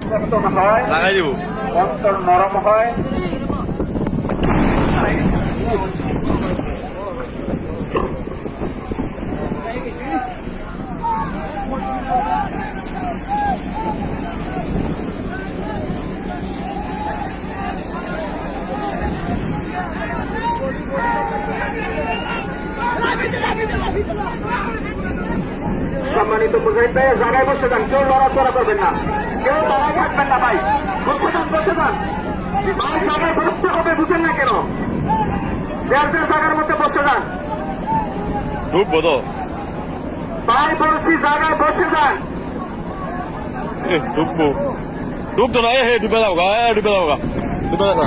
পরিবর্তন হয়, লাগাই দিব অন্তর নরম হয়। সম্মানিত মুজাহিদ ভাই, জায়গায় বসে যান, কেউ লড়াচড়া করবেন না, কেউ দাঁড়ায় থাকবেন না ভাই, বসে যান বসে যান ভাই, জায়গায় বসতে হবে, বুঝেন না কেন? যার যার জায়গার মধ্যে বসে যান ঢুকবো তো ভাই, বলছি জায়গায় বসে যান। ঢুকতো না হে ডুবে যাবো গা ডুবে যাবো গা ডুবে যাবো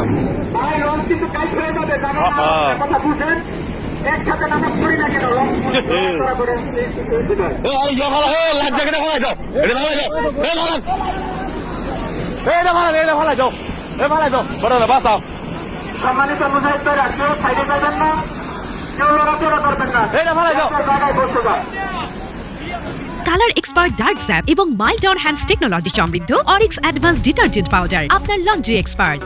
ভাই লঞ্চ কিন্তু কাজ হয়ে যাবে, জায়গায় কথা বুঝেন, একসাথে নামাজ পড়ি না কেন? লড়াচড়া করে লাইফ জ্যাকেটে ফেলাই যাও এটা ফেলাই যাও এটা ফেলাই যাও বড় বাঁচাও সম্মানিত মুজাহিদ ভাইরা, কেউ সাইডে যাবেন না, কেউ লড়াচড়া করবেন না, এটা ফেলাই যাও জায়গায় বসে যান। কালার এক্সপার্ট ডার্ক স্যাপ এবং মাইল্ড অন হ্যান্ডস টেকনোলজি সমৃদ্ধ অরিক্স অ্যাডভান্স ডিটারজেন্ট পাউডার আপনার লন্ড্রি এক্সপার্ট।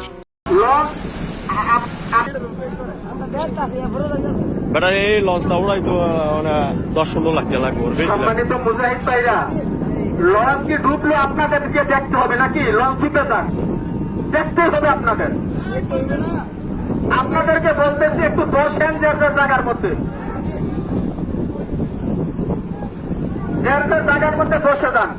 বেটা এই লঞ্চটা উড়াই তো মানে 10-15 লাখ টাকা লাগবে বেশি লাগবে। সম্মানিত মুজাহিদ ভাইরা, লঞ্চ কি ডুবলো আপনাদেরকে দেখতে হবে নাকি? লঞ্চ ডুবে যান, দেখতেই হবে আপনাদের। আপনাদেরকে বলতেছি একটু বসেন যার যার জায়গার মধ্যে, যার যার জায়গার মধ্যে বসে যান।